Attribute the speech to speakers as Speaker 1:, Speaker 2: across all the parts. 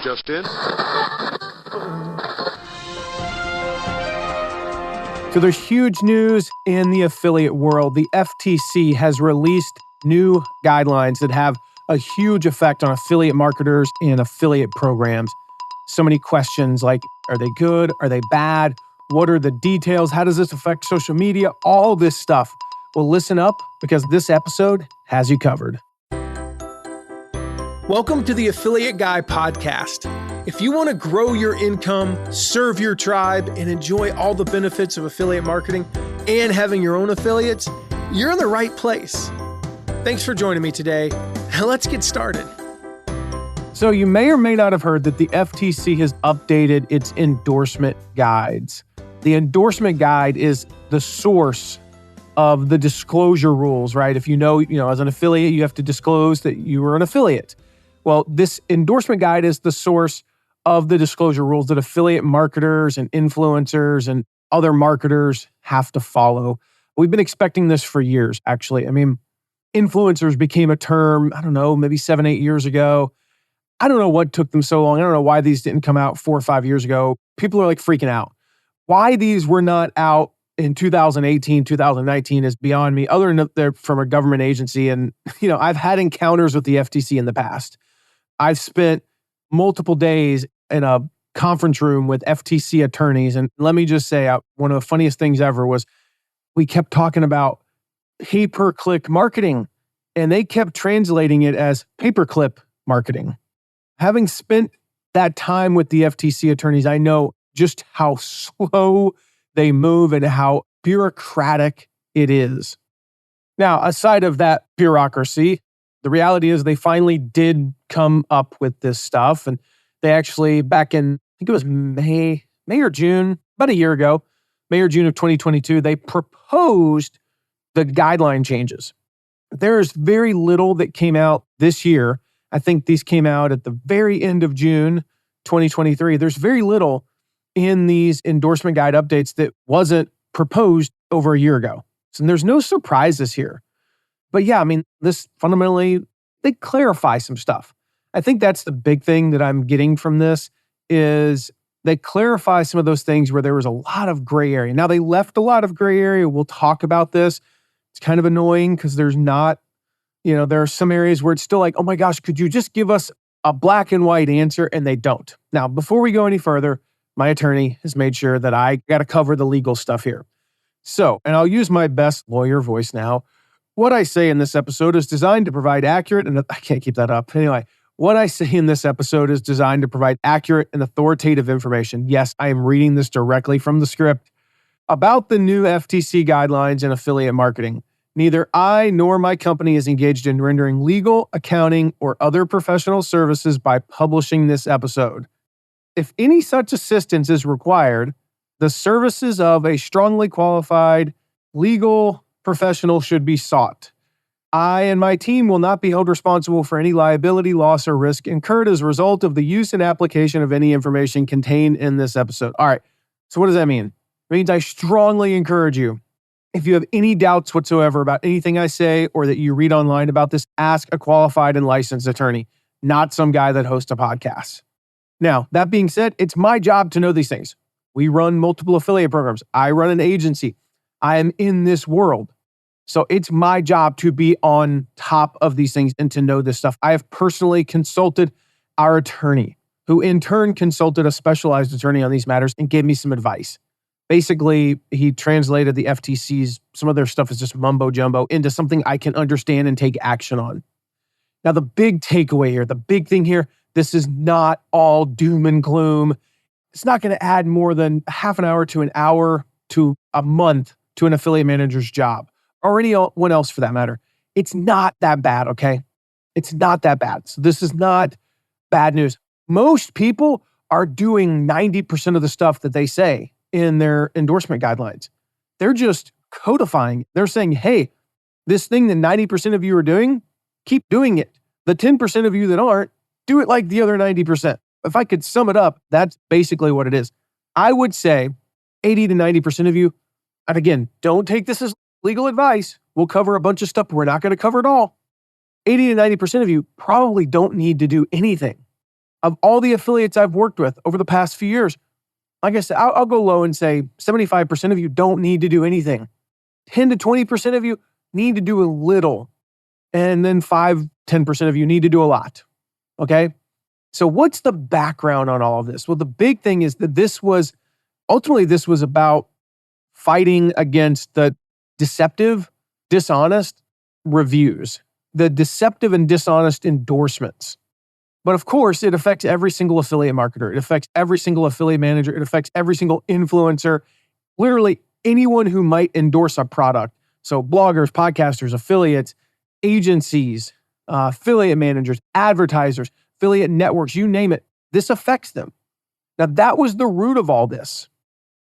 Speaker 1: Just in.
Speaker 2: So there's huge news in the affiliate world. The FTC has released new guidelines that have a huge effect on affiliate marketers and affiliate programs. So many questions like, are they good? Are they bad? What are the details? How does this affect social media? All this stuff. Well, listen up because this episode has you covered. Welcome to the Affiliate Guy podcast. If you want to grow your income, serve your tribe, and enjoy all the benefits of affiliate marketing and having your own affiliates, you're in the right place. Thanks for joining me today. Let's get started. So you may or may not have heard that the FTC has updated its endorsement guides. The endorsement guide is the source of the disclosure rules, right? If you know, as an affiliate, you have to disclose that you are an affiliate. Well, this endorsement guide is the source of the disclosure rules that affiliate marketers and influencers and other marketers have to follow. We've been expecting this for years, actually. I mean, influencers became a term, maybe 7-8 years ago. I don't know what took them so long. I don't know why these didn't come out 4 or 5 years ago. People are like freaking out. Why these were not out in 2018, 2019 is beyond me, other than they're from a government agency. And, I've had encounters with the FTC in the past. I've spent multiple days in a conference room with FTC attorneys. And let me just say, one of the funniest things ever was we kept talking about pay-per-click marketing, and they kept translating it as paperclip marketing. Having spent that time with the FTC attorneys, I know just how slow they move and how bureaucratic it is. Now, aside of that bureaucracy, the reality is they finally did come up with this stuff. And they actually, back in, I think it was May or June, about a year ago, May or June of 2022, they proposed the guideline changes. There's very little that came out this year. I think these came out at the very end of June 2023. There's very little in these endorsement guide updates that wasn't proposed over a year ago. So there's no surprises here. But yeah, this fundamentally, they clarify some stuff. I think that's the big thing that I'm getting from this is they clarify some of those things where there was a lot of gray area. Now, they left a lot of gray area. We'll talk about this. It's kind of annoying because there's not, there are some areas where it's still like, oh my gosh, could you just give us a black and white answer? And they don't. Now, before we go any further, my attorney has made sure that I got to cover the legal stuff here. So, and I'll use my best lawyer voice now. What I say in this episode is designed to provide accurate, and I can't keep that up. Anyway, what I say in this episode is designed to provide accurate and authoritative information. Yes, I am reading this directly from the script about the new FTC guidelines in affiliate marketing. Neither I nor my company is engaged in rendering legal, accounting, or other professional services by publishing this episode. If any such assistance is required, the services of a strongly qualified legal professional should be sought. I and my team will not be held responsible for any liability, loss, or risk incurred as a result of the use and application of any information contained in this episode. All right, so what does that mean? It means I strongly encourage you, if you have any doubts whatsoever about anything I say or that you read online about this, ask a qualified and licensed attorney, not some guy that hosts a podcast. Now, that being said, it's my job to know these things. We run multiple affiliate programs. I run an agency. I am in this world. So it's my job to be on top of these things and to know this stuff. I have personally consulted our attorney, who in turn consulted a specialized attorney on these matters and gave me some advice. Basically, he translated the FTC's, some of their stuff is just mumbo jumbo, into something I can understand and take action on. Now, the big takeaway here, the big thing here, this is not all doom and gloom. It's not going to add more than half an hour to an hour to a month to an affiliate manager's job, or anyone else for that matter. It's not that bad, okay? It's not that bad. So this is not bad news. Most people are doing 90% of the stuff that they say in their endorsement guidelines. They're just codifying. They're saying, hey, this thing that 90% of you are doing, keep doing it. The 10% of you that aren't, do it like the other 90%. If I could sum it up, that's basically what it is. I would say 80 to 90% of you, and again, don't take this as legal advice. We'll cover a bunch of stuff. We're not going to cover it all. 80 to 90% of you probably don't need to do anything. of all the affiliates I've worked with over the past few years, like I said, I'll go low and say 75% of you don't need to do anything. 10 to 20% of you need to do a little. And then 5-10% of you need to do a lot. Okay? So what's the background on all of this? Well, the big thing is that this was about fighting against the deceptive, dishonest reviews, the deceptive and dishonest endorsements. But of course, it affects every single affiliate marketer. It affects every single affiliate manager. It affects every single influencer, literally anyone who might endorse a product. So bloggers, podcasters, affiliates, agencies, affiliate managers, advertisers, affiliate networks, you name it. This affects them. Now, that was the root of all this.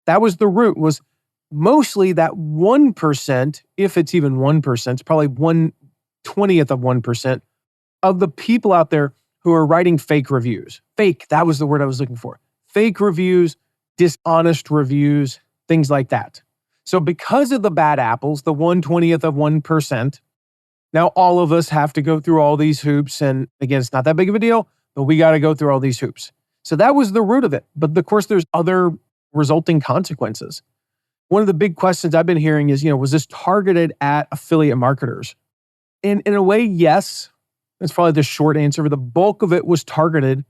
Speaker 2: That was the root, was mostly that 1%, if it's even 1%, it's probably 1/20th of 1% of the people out there who are writing fake reviews. Fake, that was the word I was looking for. Fake reviews, dishonest reviews, things like that. So because of the bad apples, the 1/20th of 1%, now all of us have to go through all these hoops. And again, it's not that big of a deal, but we got to go through all these hoops. So that was the root of it. But of course, there's other resulting consequences. One of the big questions I've been hearing is, was this targeted at affiliate marketers? And in a way, yes. That's probably the short answer. But the bulk of it was targeted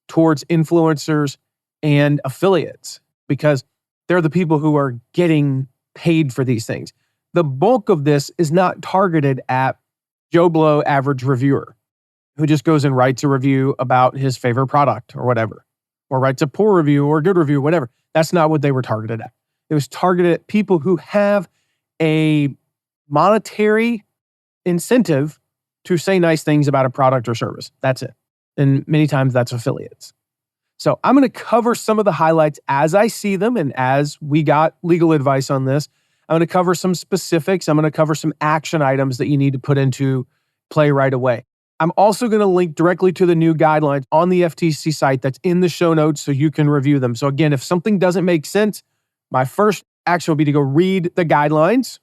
Speaker 2: towards influencers and affiliates because they're the people who are getting paid for these things. The bulk of this is not targeted at Joe Blow average reviewer who just goes and writes a review about his favorite product or whatever, or writes a poor review or a good review, whatever. That's not what they were targeted at. It was targeted at people who have a monetary incentive to say nice things about a product or service. That's it. And many times that's affiliates. So I'm going to cover some of the highlights as I see them and as we got legal advice on this. I'm going to cover some specifics. I'm going to cover some action items that you need to put into play right away. I'm also going to link directly to the new guidelines on the FTC site that's in the show notes so you can review them. So again, if something doesn't make sense, my first action will be to go read the guidelines.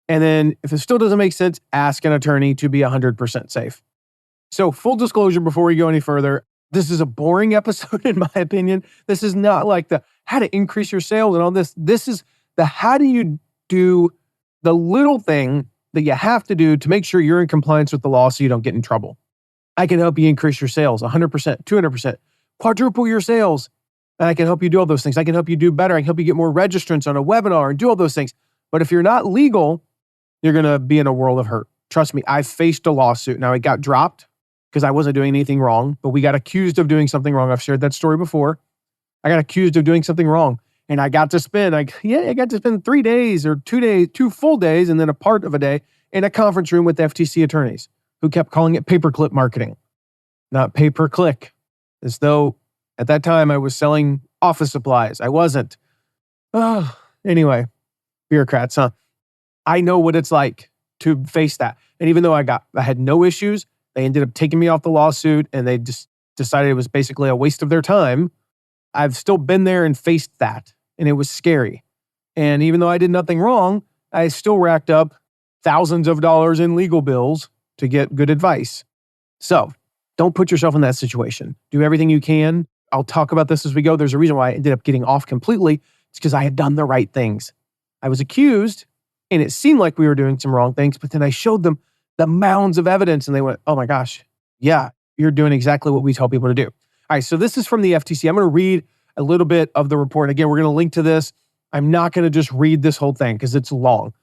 Speaker 2: And then if it still doesn't make sense, ask an attorney to be 100% safe. So full disclosure before we go any further, this is a boring episode in my opinion. This is not like the how to increase your sales and all this. This is the how do you do the little thing that you have to do to make sure you're in compliance with the law so you don't get in trouble. I can help you increase your sales 100%, 200%, quadruple your sales. And I can help you do all those things. I can help you do better. I can help you get more registrants on a webinar and do all those things. But if you're not legal, you're going to be in a world of hurt. Trust me, I faced a lawsuit. Now, it got dropped because I wasn't doing anything wrong, but we got accused of doing something wrong. I've shared that story before. I got accused of doing something wrong. And I got to spend, I got to spend 3 days or 2 days, 2 full days, and then a part of a day in a conference room with FTC attorneys who kept calling it paperclip marketing, not pay-per-click, as though at that time I was selling office supplies. I wasn't. Oh, anyway, bureaucrats, huh? I know what it's like to face that. And even though I had no issues, they ended up taking me off the lawsuit and they just decided it was basically a waste of their time. I've still been there and faced that. And it was scary. And even though I did nothing wrong, I still racked up thousands of dollars in legal bills to get good advice. So don't put yourself in that situation. Do everything you can. I'll talk about this as we go. There's a reason why I ended up getting off completely. It's because I had done the right things. I was accused and it seemed like we were doing some wrong things, but then I showed them the mounds of evidence and they went, oh my gosh, yeah, you're doing exactly what we tell people to do. All right, so this is from the FTC. I'm going to read a little bit of the report. Again, we're going to link to this. I'm not going to just read this whole thing because it's long.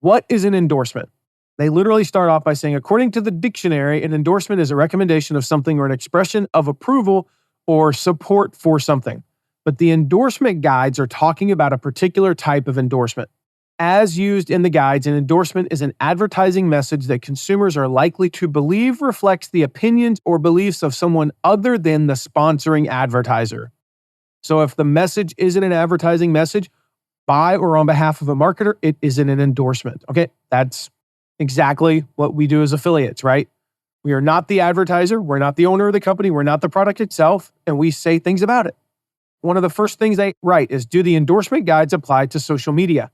Speaker 2: What is an endorsement? They literally start off by saying, according to the dictionary, an endorsement is a recommendation of something or an expression of approval or support for something. But the endorsement guides are talking about a particular type of endorsement. As used in the guides, an endorsement is an advertising message that consumers are likely to believe reflects the opinions or beliefs of someone other than the sponsoring advertiser. So if the message isn't an advertising message by or on behalf of a marketer, it isn't an endorsement. Okay, that's exactly what we do as affiliates, right? We are not the advertiser. We're not the owner of the company. We're not the product itself. And we say things about it. One of the first things they write is, do the endorsement guides apply to social media?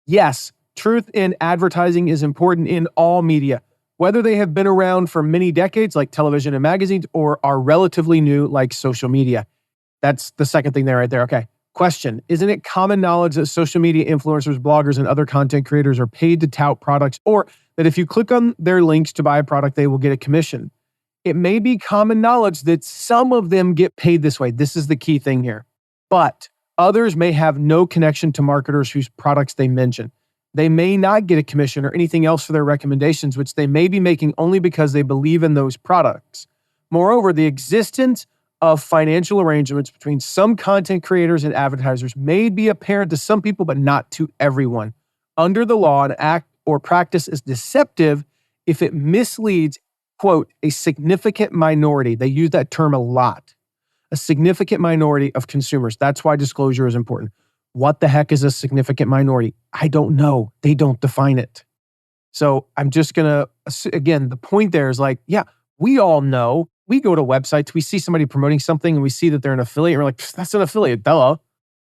Speaker 2: Yes, truth in advertising is important in all media, whether they have been around for many decades, like television and magazines, or are relatively new, like social media. That's the second thing there right there. Okay. Question. Isn't it common knowledge that social media influencers, bloggers, and other content creators are paid to tout products, or that if you click on their links to buy a product, they will get a commission? It may be common knowledge that some of them get paid this way. This is the key thing here. But others may have no connection to marketers whose products they mention. They may not get a commission or anything else for their recommendations, which they may be making only because they believe in those products. Moreover, the existence of financial arrangements between some content creators and advertisers may be apparent to some people, but not to everyone. Under the law, an act or practice is deceptive if it misleads, quote, a significant minority. They use that term a lot. A significant minority of consumers. That's why disclosure is important. What the heck is a significant minority? I don't know. They don't define it. So I'm just going to, again, the point there is like, yeah, we all know. We go to websites, we see somebody promoting something and we see that they're an affiliate. We're like, that's an affiliate, duh.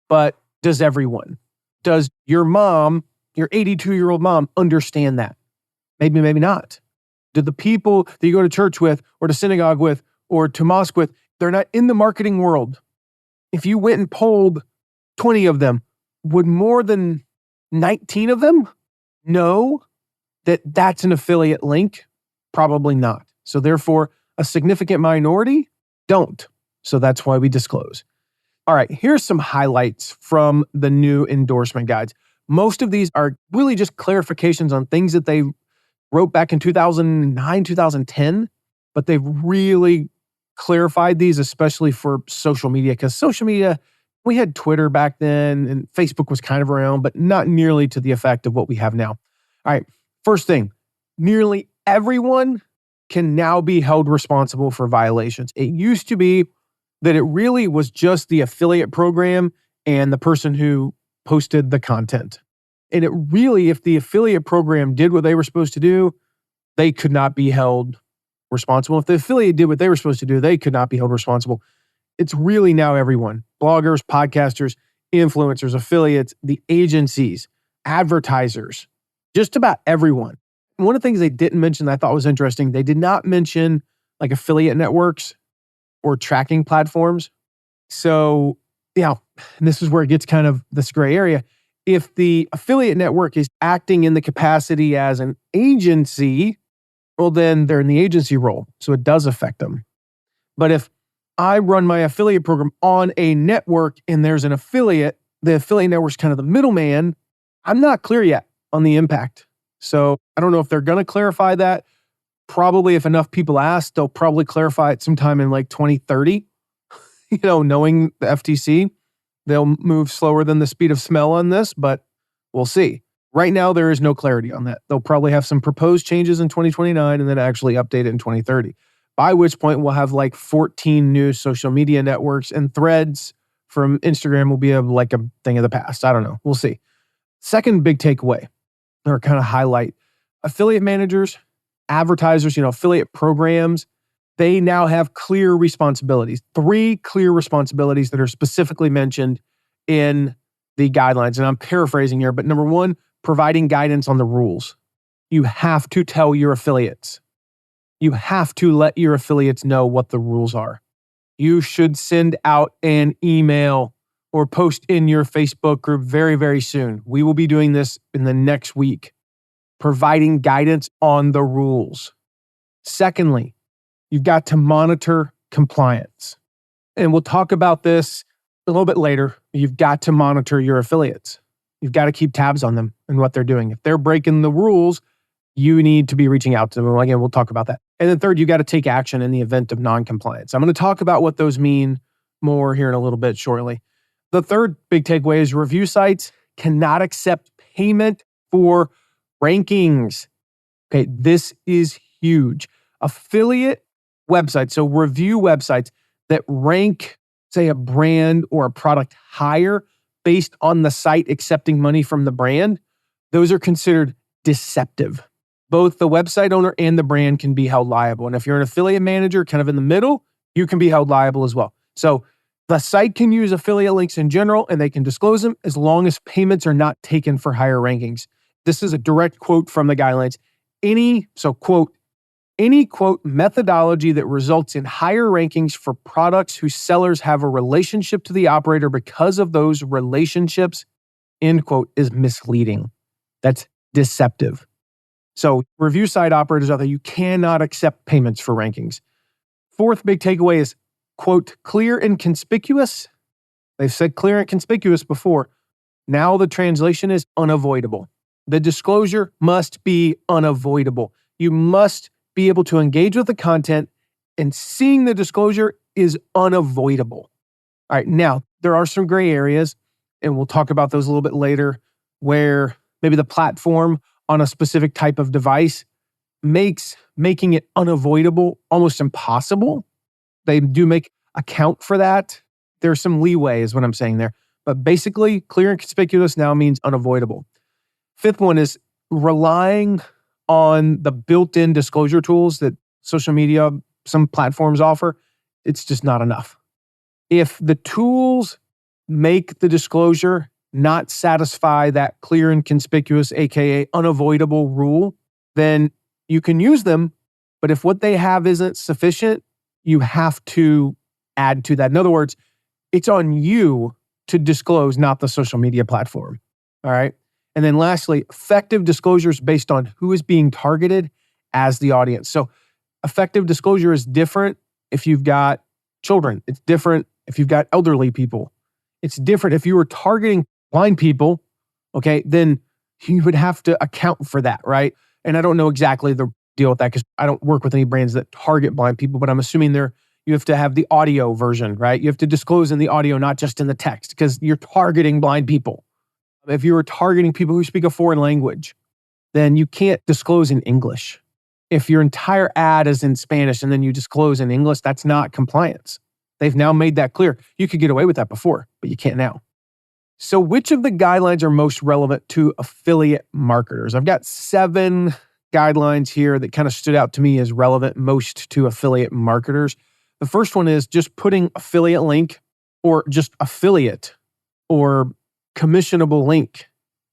Speaker 2: But does everyone? Does your mom, your 82-year-old mom, understand that? Maybe, maybe not. Do the people that you go to church with or to synagogue with or to mosque with, they're not in the marketing world. If you went and polled 20 of them, would more than 19 of them know that that's an affiliate link? Probably not. So therefore, a significant minority don't. So that's why we disclose. All right, here's some highlights from the new endorsement guides. Most of these are really just clarifications on things that they wrote back in 2009, 2010, but they've really clarified these, especially for social media, because social media, we had Twitter back then and Facebook was kind of around, but not nearly to the effect of what we have now. All right, first thing, nearly everyone can now be held responsible for violations. It used to be that it really was just the affiliate program and the person who posted the content. And it really, if the affiliate program did what they were supposed to do, they could not be held responsible. If the affiliate did what they were supposed to do, they could not be held responsible. It's really now everyone. Bloggers, podcasters, influencers, affiliates, the agencies, advertisers, just about everyone. One of the things they didn't mention that I thought was interesting, they did not mention like affiliate networks or tracking platforms. So, and this is where it gets kind of this gray area. If the affiliate network is acting in the capacity as an agency, well, then they're in the agency role. So it does affect them. But if I run my affiliate program on a network and there's an affiliate, the affiliate network's kind of the middleman, I'm not clear yet on the impact. So I don't know if they're going to clarify that. Probably if enough people ask, they'll probably clarify it sometime in like 2030. Knowing the FTC, they'll move slower than the speed of smell on this, but we'll see. Right now, there is no clarity on that. They'll probably have some proposed changes in 2029 and then actually update it in 2030. By which point, we'll have like 14 new social media networks, and Threads from Instagram will be like a thing of the past. I don't know. We'll see. Second big takeaway, or kind of highlight, affiliate managers, advertisers, affiliate programs, they now have clear responsibilities. 3 clear responsibilities that are specifically mentioned in the guidelines. And I'm paraphrasing here, but number 1, providing guidance on the rules. You have to tell your affiliates. You have to let your affiliates know what the rules are. You should send out an email or post in your Facebook group very, very soon. We will be doing this in the next week, providing guidance on the rules. Secondly, you've got to monitor compliance. And we'll talk about this a little bit later. You've got to monitor your affiliates. You've got to keep tabs on them and what they're doing. If they're breaking the rules, you need to be reaching out to them. Again, we'll talk about that. And then third, you got to take action in the event of non-compliance. I'm going to talk about what those mean more here in a little bit shortly. The third big takeaway is review sites cannot accept payment for rankings. Okay, this is huge. Affiliate websites, so review websites that rank, say, a brand or a product higher based on the site accepting money from the brand, those are considered deceptive. Both the website owner and the brand can be held liable. And if you're an affiliate manager kind of in the middle, you can be held liable as well. So the site can use affiliate links in general and they can disclose them as long as payments are not taken for higher rankings. This is a direct quote from the guidelines. any quote methodology that results in higher rankings for products whose sellers have a relationship to the operator because of those relationships, end quote, is misleading. That's deceptive. So review site operators out there, you cannot accept payments for rankings. Fourth big takeaway is, quote, clear and conspicuous. They've said clear and conspicuous before. Now the translation is unavoidable. The disclosure must be unavoidable. You must be able to engage with the content, and seeing the disclosure is unavoidable. All right, now there are some gray areas, and we'll talk about those a little bit later, where maybe the platform on a specific type of device makes making it unavoidable almost impossible. They do make account for that. There's some leeway is what I'm saying there. But basically, clear and conspicuous now means unavoidable. Fifth one is relying on the built-in disclosure tools that social media, some platforms offer. It's just not enough. If the tools make the disclosure not satisfy that clear and conspicuous, aka unavoidable rule, then you can use them. But if what they have isn't sufficient, you have to add to that. In other words, it's on you to disclose, not the social media platform. All right. And then lastly, effective disclosures based on who is being targeted as the audience. So effective disclosure is different if you've got children. It's different if you've got elderly people. It's different if you were targeting blind people, okay, then you would have to account for that, right? And I don't know exactly the deal with that because I don't work with any brands that target blind people, but I'm assuming you have to have the audio version, right? You have to disclose in the audio, not just in the text, because you're targeting blind people. If you were targeting people who speak a foreign language, then you can't disclose in English. If your entire ad is in Spanish and then you disclose in English, that's not compliance. They've now made that clear. You could get away with that before, but you can't now. So which of the guidelines are most relevant to affiliate marketers? I've got 7 guidelines here that kind of stood out to me as relevant most to affiliate marketers. The first one is just putting affiliate link or just affiliate or commissionable link,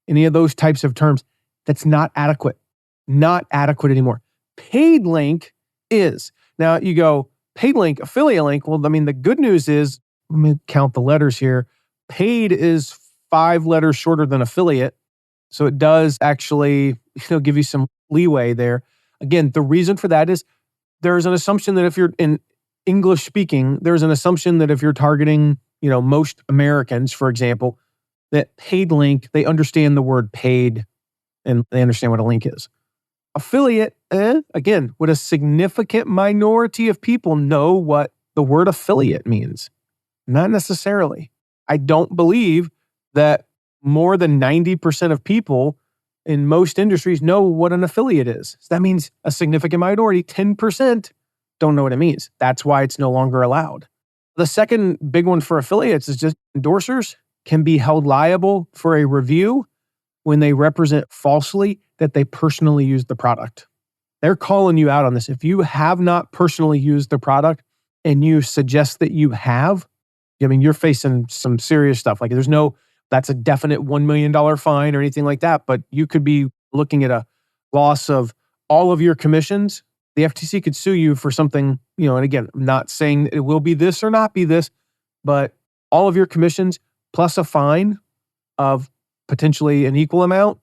Speaker 2: any of those types of terms. That's not adequate. Not adequate anymore. Paid link is. Now you go, paid link, affiliate link. Well, I mean, the good news is, let me count the letters here. Paid is 5 letters shorter than affiliate. So it does actually, give you some leeway there. Again, the reason for that is there's an assumption that if you're in English speaking, there's an assumption that if you're targeting, most Americans, for example, that paid link, they understand the word paid and they understand what a link is. Affiliate, again, would a significant minority of people know what the word affiliate means? Not necessarily. I don't believe that more than 90% of people in most industries know what an affiliate is. So that means a significant minority, 10%, don't know what it means. That's why it's no longer allowed. The second big one for affiliates is just endorsers can be held liable for a review when they represent falsely that they personally used the product. They're calling you out on this. If you have not personally used the product and you suggest that you have, you're facing some serious stuff. Like that's a definite $1 million fine or anything like that, but you could be looking at a loss of all of your commissions. The FTC could sue you for something, and again, I'm not saying it will be this or not be this, but all of your commissions plus a fine of potentially an equal amount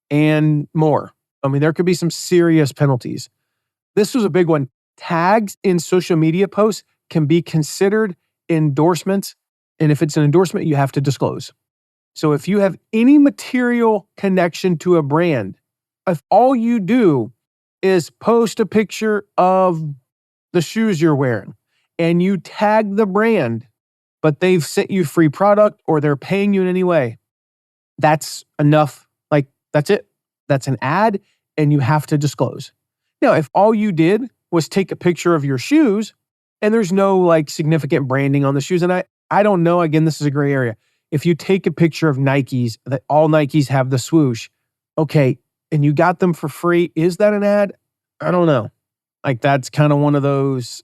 Speaker 2: and more. I mean, there could be some serious penalties. This was a big one. Tags in social media posts can be considered endorsements. And if it's an endorsement, you have to disclose. So if you have any material connection to a brand, if all you do is post a picture of the shoes you're wearing and you tag the brand, but they've sent you free product or they're paying you in any way, that's enough. Like, that's it. That's an ad and you have to disclose. Now, if all you did was take a picture of your shoes and there's no significant branding on the shoes, and I don't know, again, this is a gray area. If you take a picture of Nikes, that all Nikes have the swoosh, okay, and you got them for free, is that an ad? I don't know. That's kind of one of those,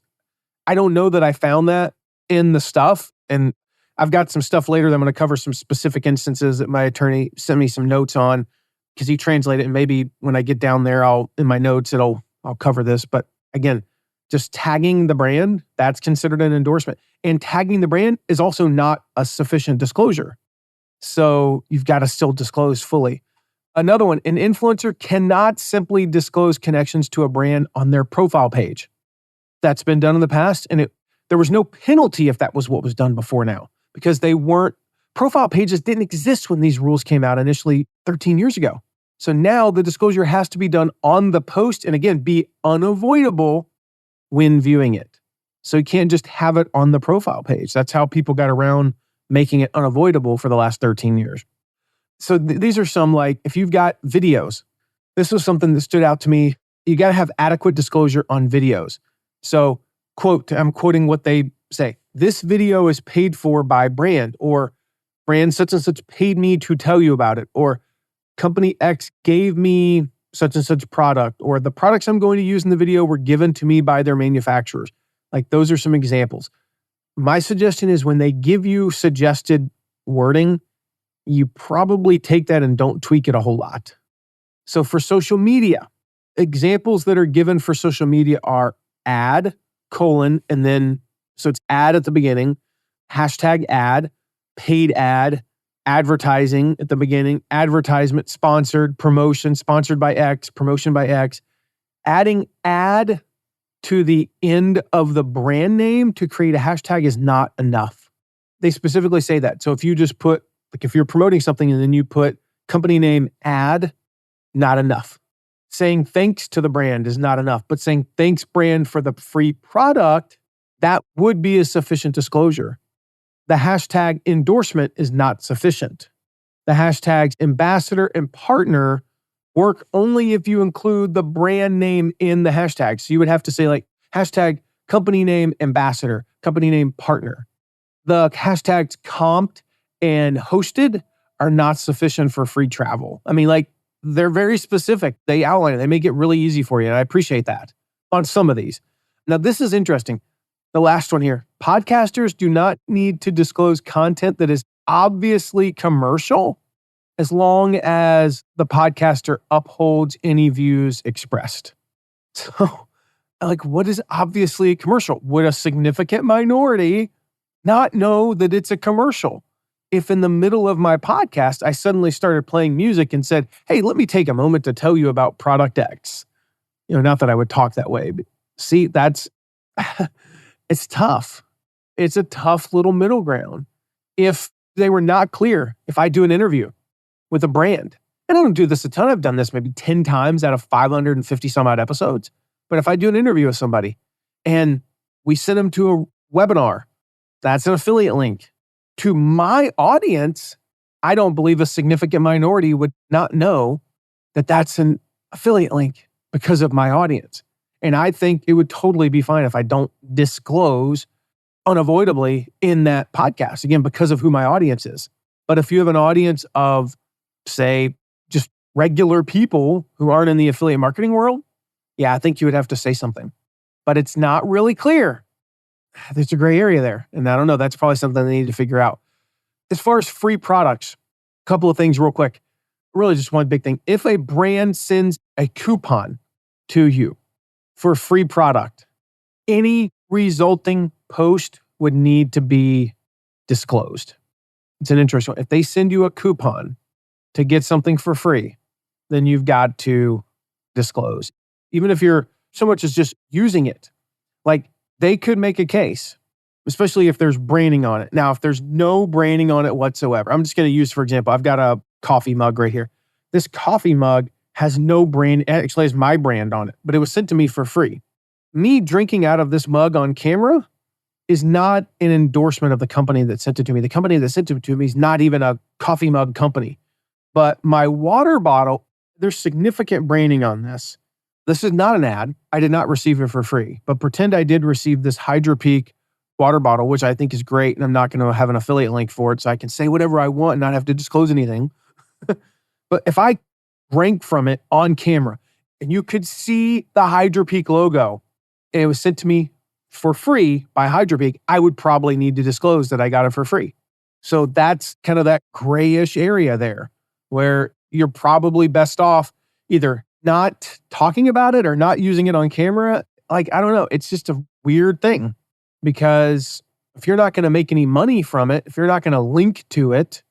Speaker 2: I don't know that I found that in the stuff. And I've got some stuff later that I'm going to cover some specific instances that my attorney sent me some notes on. because he translated it, and maybe when I get down there, in my notes, I'll cover this. But again, just tagging the brand, that's considered an endorsement. And tagging the brand is also not a sufficient disclosure. So you've got to still disclose fully. Another one, an influencer cannot simply disclose connections to a brand on their profile page. That's been done in the past, and there was no penalty if that was what was done before now, because profile pages didn't exist when these rules came out initially 13 years ago. So now the disclosure has to be done on the post and again, be unavoidable when viewing it. So you can't just have it on the profile page. That's how people got around making it unavoidable for the last 13 years. So these are some, like, if you've got videos, this was something that stood out to me. You got to have adequate disclosure on videos. So I'm quoting what they say. This video is paid for by brand, or brand such and such paid me to tell you about it, or company X gave me such and such product, or the products I'm going to use in the video were given to me by their manufacturers. Like, those are some examples. My suggestion is when they give you suggested wording, you probably take that and don't tweak it a whole lot. So for social media, examples that are given for social media are ad, and then, so it's ad at the beginning, hashtag ad, paid ad, advertising at the beginning, advertisement, sponsored, promotion, sponsored by X, promotion by X. Adding ad to the end of the brand name to create a hashtag is not enough. They specifically say that. So if you just put, like, if you're promoting something and then you put company name ad, not enough. Saying thanks to the brand is not enough, but saying thanks brand for the free product, that would be a sufficient disclosure. The hashtag endorsement is not sufficient. The hashtags ambassador and partner work only if you include the brand name in the hashtag. So you would have to say, like, hashtag company name ambassador, company name partner. The hashtags comped and hosted are not sufficient for free travel. I mean, like, they're very specific. They outline it. They make it really easy for you. And I appreciate that on some of these. Now, this is interesting. The last one here. Podcasters do not need to disclose content that is obviously commercial as long as the podcaster upholds any views expressed. So, like, what is obviously commercial? Would a significant minority not know that it's a commercial? If in the middle of my podcast, I suddenly started playing music and said, hey, let me take a moment to tell you about product X. Not that I would talk that way, but see, it's tough. It's a tough little middle ground. If they were not clear, if I do an interview with a brand, and I don't do this a ton, I've done this maybe 10 times out of 550 some odd episodes. But if I do an interview with somebody and we send them to a webinar, that's an affiliate link. To my audience, I don't believe a significant minority would not know that that's an affiliate link because of my audience. And I think it would totally be fine if I don't disclose unavoidably in that podcast, again, because of who my audience is. But if you have an audience of, say, just regular people who aren't in the affiliate marketing world, yeah, I think you would have to say something. But it's not really clear. There's a gray area there. And I don't know, that's probably something they need to figure out. As far as free products, a couple of things real quick. Really just one big thing. If a brand sends a coupon to you for a free product, any resulting post would need to be disclosed. It's an interesting one. If they send you a coupon to get something for free, then you've got to disclose. Even if you're so much as just using it. Like, they could make a case, especially if there's branding on it. Now, if there's no branding on it whatsoever, I'm just going to use, for example, I've got a coffee mug right here. This coffee mug has no brand, actually has my brand on it, but it was sent to me for free. Me drinking out of this mug on camera is not an endorsement of the company that sent it to me. The company that sent it to me is not even a coffee mug company. But my water bottle, there's significant branding on this. This is not an ad. I did not receive it for free, but pretend I did receive this Hydro Peak water bottle, which I think is great, and I'm not going to have an affiliate link for it, so I can say whatever I want and not have to disclose anything. But if I drank from it on camera and you could see the Hydro Peak logo and it was sent to me for free by Hydro Peak, I would probably need to disclose that I got it for free. So that's kind of that grayish area there where you're probably best off either not talking about it or not using it on camera. Like, I don't know. It's just a weird thing because if you're not going to make any money from it, if you're not going to link to it,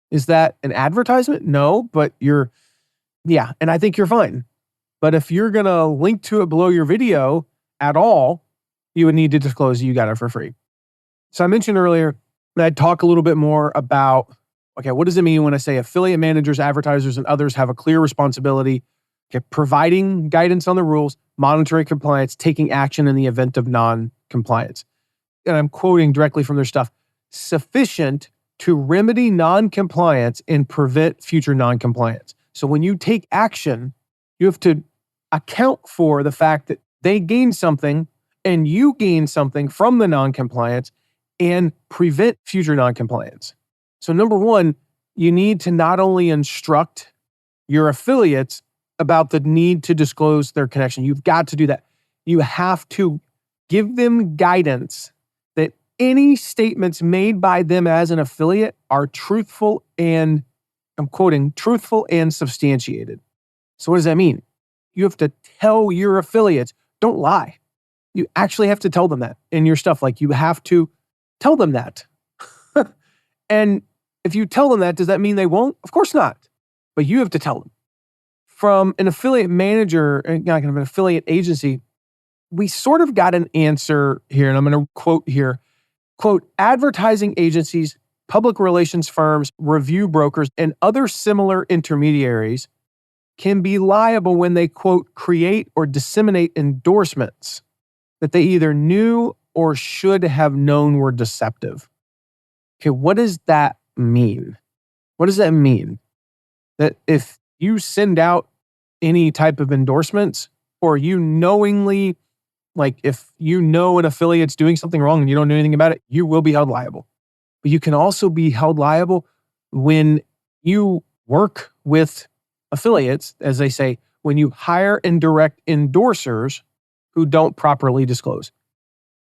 Speaker 2: is that an advertisement? No, but yeah, and I think you're fine. But if you're going to link to it below your video at all, you would need to disclose you got it for free. So I mentioned earlier that I'd talk a little bit more about, okay, what does it mean when I say affiliate managers, advertisers, and others have a clear responsibility, okay, providing guidance on the rules, monitoring compliance, taking action in the event of non-compliance. And I'm quoting directly from their stuff, sufficient to remedy non-compliance and prevent future non-compliance. So when you take action, you have to account for the fact that they gain something and you gain something from the non-compliance and prevent future non-compliance. So number one, you need to not only instruct your affiliates about the need to disclose their connection. You've got to do that. You have to give them guidance that any statements made by them as an affiliate are truthful and, I'm quoting, truthful and substantiated. So what does that mean? You have to tell your affiliates, don't lie. You actually have to tell them that in your stuff. Like, you have to tell them that. And if you tell them that, does that mean they won't? Of course not. But you have to tell them. From an affiliate manager, not an affiliate agency, we sort of got an answer here, and I'm going to quote here. Quote, advertising agencies, public relations firms, review brokers, and other similar intermediaries can be liable when they, quote, create or disseminate endorsements that they either knew or should have known were deceptive. Okay, what does that mean? What does that mean? That if you send out any type of endorsements, or you knowingly, like if you know an affiliate's doing something wrong and you don't know anything about it, you will be held liable. But you can also be held liable when you work with affiliates, as they say, when you hire and direct endorsers who don't properly disclose.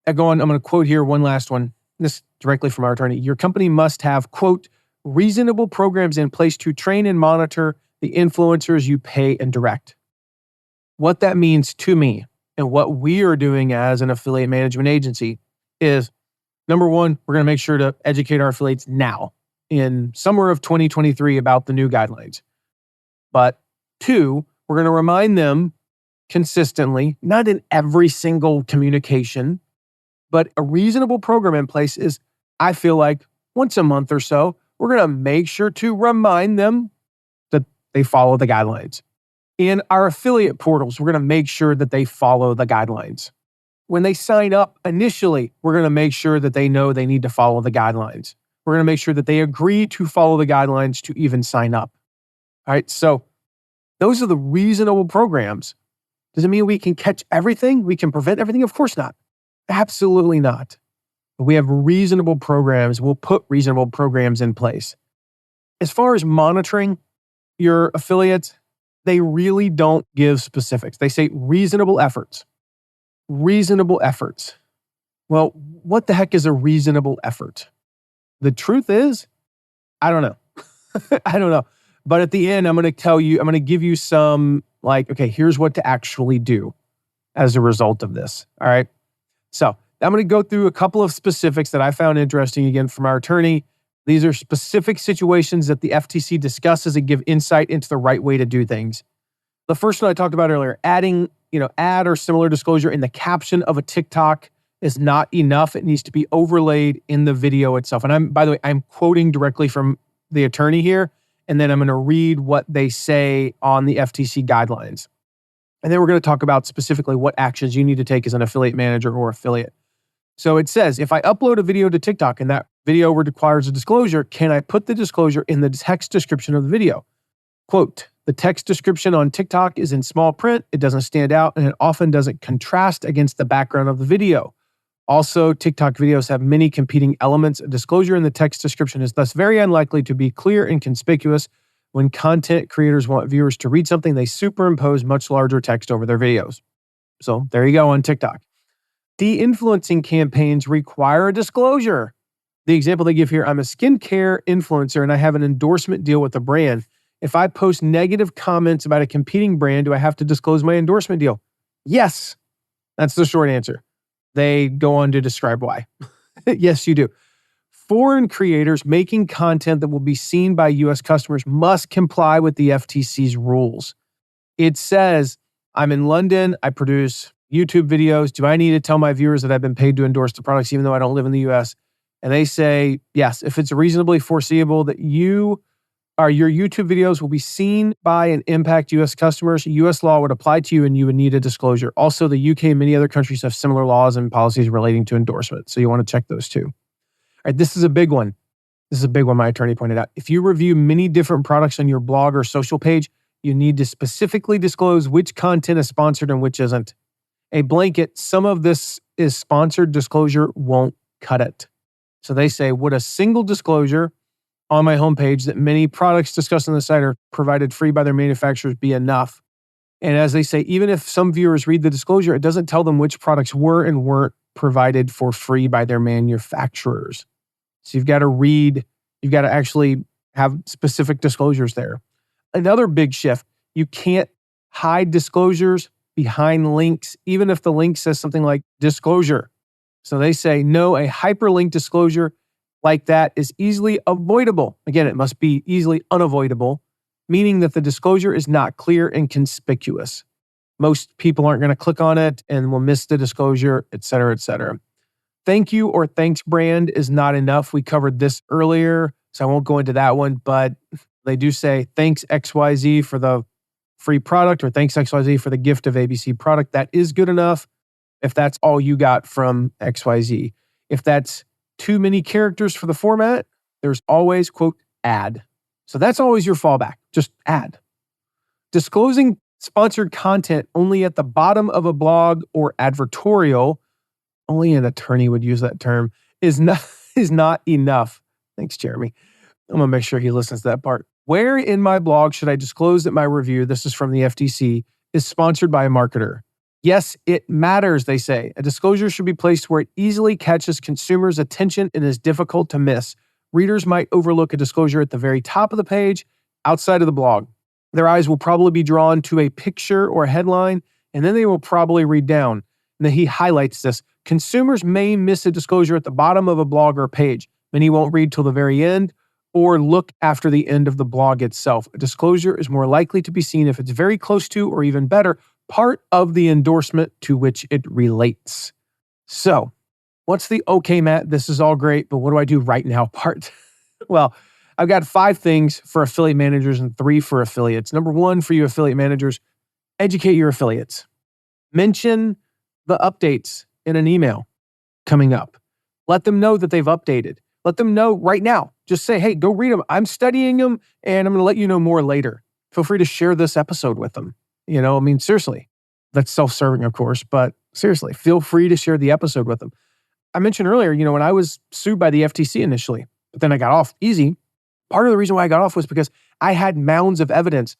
Speaker 2: I'm going to quote here one last one. This directly from our attorney. Your company must have, quote, reasonable programs in place to train and monitor the influencers you pay and direct. What that means to me and what we are doing as an affiliate management agency is, number one, we're going to make sure to educate our affiliates now in summer of 2023 about the new guidelines. But two, we're going to remind them consistently, not in every single communication, but a reasonable program in place is, I feel like once a month or so, we're going to make sure to remind them that they follow the guidelines. In our affiliate portals, we're going to make sure that they follow the guidelines. When they sign up initially, we're going to make sure that they know they need to follow the guidelines. We're going to make sure that they agree to follow the guidelines to even sign up. All right, so those are the reasonable programs. Does it mean we can catch everything? We can prevent everything? Of course not. Absolutely not. But we have reasonable programs. We'll put reasonable programs in place. As far as monitoring your affiliates, they really don't give specifics. They say reasonable efforts. Reasonable efforts. Well, what the heck is a reasonable effort? The truth is, I don't know. I don't know. But at the end, I'm going to give you some, okay, here's what to actually do as a result of this. All right. So I'm going to go through a couple of specifics that I found interesting, again, from our attorney. These are specific situations that the FTC discusses and give insight into the right way to do things. The first one I talked about earlier, adding, ad or similar disclosure in the caption of a TikTok is not enough. It needs to be overlaid in the video itself. And by the way, I'm quoting directly from the attorney here, and then I'm going to read what they say on the FTC guidelines. And then we're going to talk about specifically what actions you need to take as an affiliate manager or affiliate. So it says, if I upload a video to TikTok and that video requires a disclosure, can I put the disclosure in the text description of the video? Quote, the text description on TikTok is in small print, it doesn't stand out, and it often doesn't contrast against the background of the video. Also, TikTok videos have many competing elements. A disclosure in the text description is thus very unlikely to be clear and conspicuous. When content creators want viewers to read something, they superimpose much larger text over their videos. So there you go on TikTok. De-influencing campaigns require a disclosure. The example they give here, I'm a skincare influencer and I have an endorsement deal with a brand. If I post negative comments about a competing brand, do I have to disclose my endorsement deal? Yes. That's the short answer. They go on to describe why. Yes, you do. Foreign creators making content that will be seen by U.S. customers must comply with the FTC's rules. It says, I'm in London, I produce YouTube videos. Do I need to tell my viewers that I've been paid to endorse the products even though I don't live in the U.S.? And they say, yes, if it's reasonably foreseeable that your YouTube videos will be seen by and impact U.S. customers, U.S. law would apply to you and you would need a disclosure. Also, the UK and many other countries have similar laws and policies relating to endorsement. So you want to check those too. All right, this is a big one. This is a big one my attorney pointed out. If you review many different products on your blog or social page, you need to specifically disclose which content is sponsored and which isn't. A blanket, some of this is sponsored disclosure won't cut it. So they say, would a single disclosure on my homepage that many products discussed on the site are provided free by their manufacturers be enough? And as they say, even if some viewers read the disclosure, it doesn't tell them which products were and weren't provided for free by their manufacturers. So you've got to read, you've got to actually have specific disclosures there. Another big shift, you can't hide disclosures behind links, even if the link says something like disclosure. So they say, no, a hyperlink disclosure like that is easily avoidable. Again, it must be easily unavoidable, meaning that the disclosure is not clear and conspicuous. Most people aren't going to click on it and will miss the disclosure, et cetera, et cetera. Thank you or thanks brand is not enough. We covered this earlier, so I won't go into that one, but they do say thanks XYZ for the free product or thanks XYZ for the gift of ABC product. That is good enough if that's all you got from XYZ. If that's too many characters for the format, there's always, quote, add. So that's always your fallback, just add. Disclosing sponsored content only at the bottom of a blog or advertorial, only an attorney would use that term, is not enough. Thanks, Jeremy. I'm going to make sure he listens to that part. Where in my blog should I disclose that my review, this is from the FTC, is sponsored by a marketer? Yes, it matters, they say. A disclosure should be placed where it easily catches consumers' attention and is difficult to miss. Readers might overlook a disclosure at the very top of the page, outside of the blog. Their eyes will probably be drawn to a picture or a headline, and then they will probably read down. And then he highlights this. Consumers may miss a disclosure at the bottom of a blog or page. Many won't read till the very end or look after the end of the blog itself. A disclosure is more likely to be seen if it's very close to, or even better, part of the endorsement to which it relates. So, what's the okay, Matt, this is all great, but what do I do right now part? Well, I've got 5 things for affiliate managers and 3 for affiliates. Number 1 for you affiliate managers, educate your affiliates. Mention the updates in an email coming up. Let them know that they've updated. Let them know right now. Just say, hey, go read them. I'm studying them and I'm going to let you know more later. Feel free to share this episode with them. Seriously, that's self-serving, of course, but seriously, feel free to share the episode with them. I mentioned earlier, when I was sued by the FTC initially, but then I got off easy. Part of the reason why I got off was because I had mounds of evidence.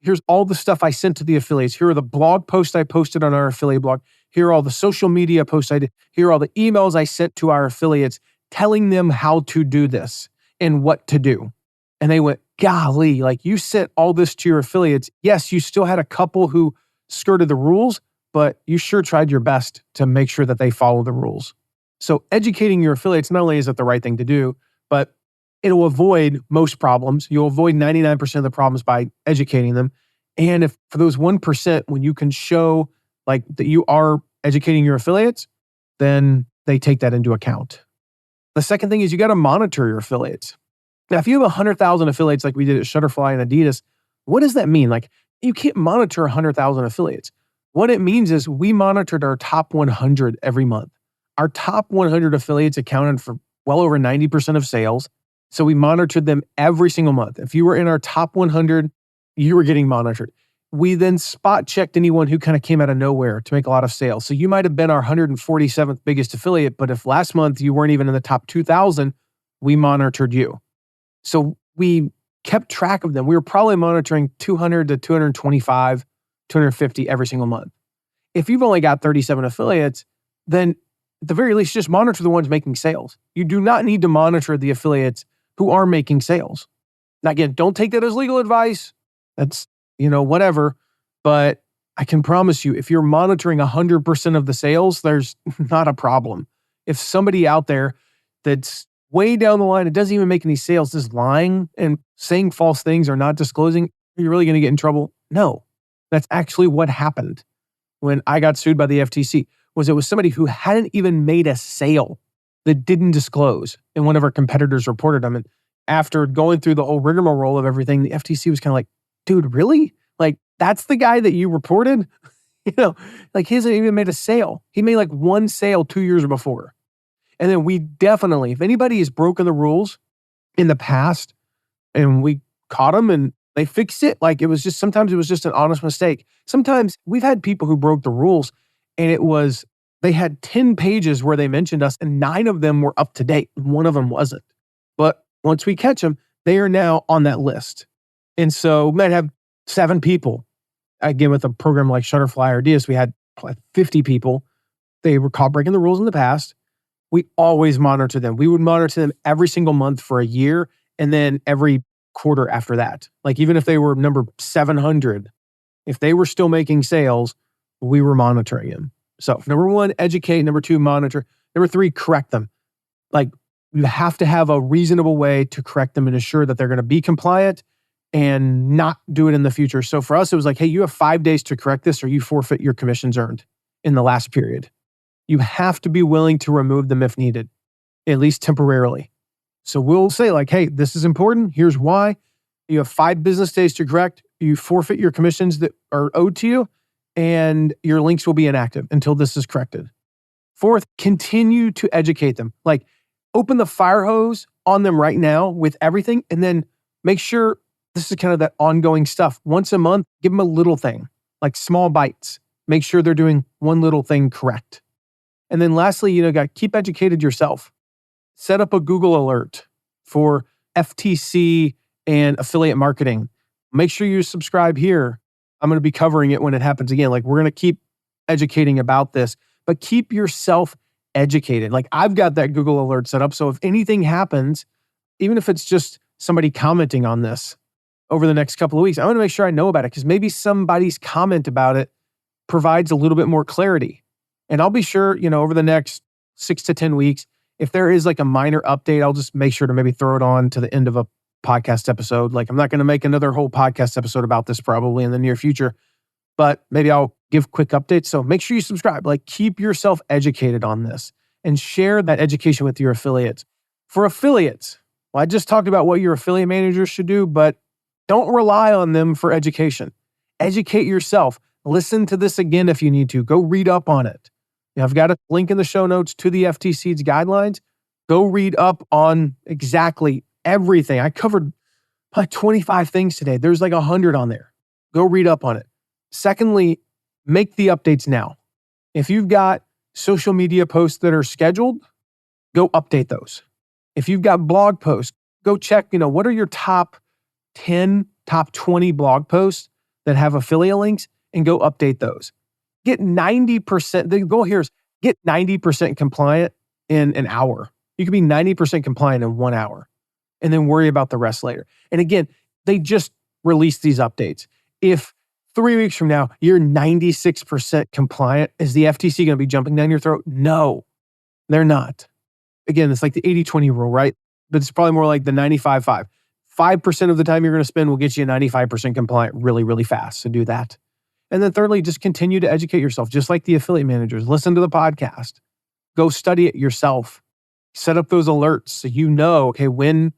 Speaker 2: Here's all the stuff I sent to the affiliates. Here are the blog posts I posted on our affiliate blog. Here are all the social media posts I did. Here are all the emails I sent to our affiliates telling them how to do this and what to do. And they went, golly, you sent all this to your affiliates. Yes, you still had a couple who skirted the rules, but you sure tried your best to make sure that they follow the rules. So educating your affiliates, not only is it the right thing to do, but it'll avoid most problems. You'll avoid 99% of the problems by educating them. And if for those 1%, when you can show that you are educating your affiliates, then they take that into account. The second thing is you got to monitor your affiliates. Now, if you have 100,000 affiliates like we did at Shutterfly and Adidas, what does that mean? You can't monitor 100,000 affiliates. What it means is we monitored our top 100 every month. Our top 100 affiliates accounted for well over 90% of sales. So we monitored them every single month. If you were in our top 100, you were getting monitored. We then spot checked anyone who kind of came out of nowhere to make a lot of sales. So you might have been our 147th biggest affiliate, but if last month you weren't even in the top 2,000, we monitored you. So we kept track of them. We were probably monitoring 200 to 225, 250 every single month. If you've only got 37 affiliates, then at the very least, just monitor the ones making sales. You do not need to monitor the affiliates who are making sales. Now, again, don't take that as legal advice. That's, whatever. But I can promise you, if you're monitoring 100% of the sales, there's not a problem. If somebody out there that's way down the line, it doesn't even make any sales, is lying and saying false things or not disclosing, are you really going to get in trouble? No. That's actually what happened when I got sued by the FTC. It was somebody who hadn't even made a sale that didn't disclose, and one of our competitors reported them. And after going through the whole rigmarole of everything, the FTC was kind of like, dude, really? Like, that's the guy that you reported? Like he hasn't even made a sale. He made like one sale 2 years before. And then we definitely, if anybody has broken the rules in the past and we caught them and they fixed it, like sometimes it was just an honest mistake. Sometimes we've had people who broke the rules and they had 10 pages where they mentioned us and 9 of them were up to date. One of them wasn't. But once we catch them, they are now on that list. And so we might have 7 people. Again, with a program like Shutterfly or Dias, we had 50 people. They were caught breaking the rules in the past. We always monitor them. We would monitor them every single month for a year and then every quarter after that. Like even if they were number 700, if they were still making sales, we were monitoring them. So number 1, educate. Number 2, monitor. Number 3, correct them. Like you have to have a reasonable way to correct them and ensure that they're going to be compliant and not do it in the future. So for us, it was like, hey, you have 5 days to correct this or you forfeit your commissions earned in the last period. You have to be willing to remove them if needed, at least temporarily. So we'll say like, hey, this is important. Here's why. You have 5 business days to correct. You forfeit your commissions that are owed to you and your links will be inactive until this is corrected. 4th, continue to educate them. Like open the fire hose on them right now with everything and then make sure this is kind of that ongoing stuff. Once a month, give them a little thing, like small bites. Make sure they're doing one little thing correct. And then lastly, keep educated yourself. Set up a Google alert for FTC and affiliate marketing. Make sure you subscribe here. I'm going to be covering it when it happens again. Like we're going to keep educating about this, but keep yourself educated. Like I've got that Google alert set up. So if anything happens, even if it's just somebody commenting on this over the next couple of weeks, I want to make sure I know about it because maybe somebody's comment about it provides a little bit more clarity. And I'll be sure, over the next 6 to 10 weeks, if there is like a minor update, I'll just make sure to maybe throw it on to the end of a podcast episode. Like I'm not going to make another whole podcast episode about this probably in the near future, but maybe I'll give quick updates. So make sure you subscribe, like keep yourself educated on this and share that education with your affiliates. For affiliates, well, I just talked about what your affiliate managers should do, but don't rely on them for education. Educate yourself. Listen to this again if you need to. Go read up on it. I've got a link in the show notes to the FTC's guidelines. Go read up on exactly everything. I covered like 25 things today. There's like 100 on there. Go read up on it. Secondly, make the updates now. If you've got social media posts that are scheduled, go update those. If you've got blog posts, go check, what are your top 10, top 20 blog posts that have affiliate links and go update those. Get 90%, the goal here is get 90% compliant in an hour. You can be 90% compliant in 1 hour and then worry about the rest later. And again, they just released these updates. If 3 weeks from now, you're 96% compliant, is the FTC going to be jumping down your throat? No, they're not. Again, it's like the 80-20 rule, right? But it's probably more like the 95-5. 5% of the time you're going to spend will get you 95% compliant really, really fast. So do that. And then thirdly, just continue to educate yourself, just like the affiliate managers. Listen to the podcast. Go study it yourself. Set up those alerts so okay, when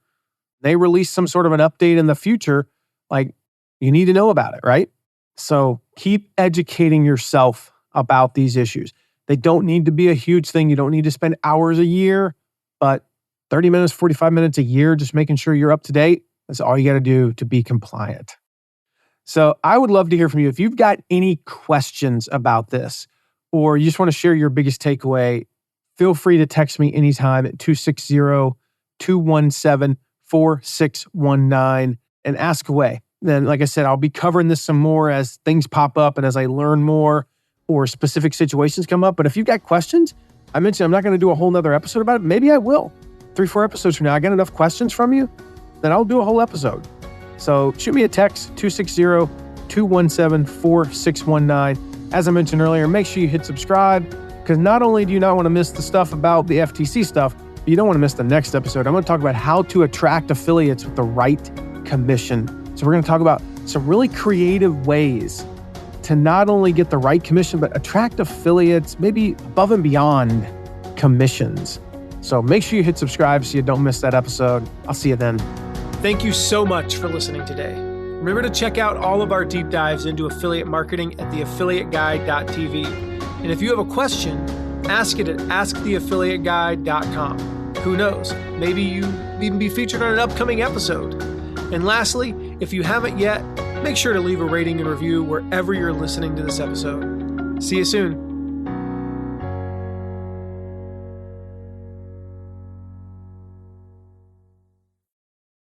Speaker 2: they release some sort of an update in the future, like you need to know about it, right? So keep educating yourself about these issues. They don't need to be a huge thing. You don't need to spend hours a year, but 30 minutes, 45 minutes a year, just making sure you're up to date. That's all you got to do to be compliant. So I would love to hear from you. If you've got any questions about this, or you just want to share your biggest takeaway, feel free to text me anytime at 260-217-4619 and ask away. Then, like I said, I'll be covering this some more as things pop up and as I learn more or specific situations come up. But if you've got questions, I mentioned I'm not going to do a whole nother episode about it. Maybe I will. 3-4 episodes from now, I got enough questions from you. then I'll do a whole episode. So shoot me a text, 260-217-4619. As I mentioned earlier, make sure you hit subscribe, because not only do you not want to miss the stuff about the FTC stuff, but you don't want to miss the next episode. I'm going to talk about how to attract affiliates with the right commission. So we're going to talk about some really creative ways to not only get the right commission, but attract affiliates maybe above and beyond commissions. So make sure you hit subscribe so you don't miss that episode. I'll see you then. Thank you so much for listening today. Remember to check out all of our deep dives into affiliate marketing at theaffiliateguide.tv. And if you have a question, ask it at asktheaffiliateguide.com. Who knows? Maybe you even be featured on an upcoming episode. And lastly, if you haven't yet, make sure to leave a rating and review wherever you're listening to this episode. See you soon.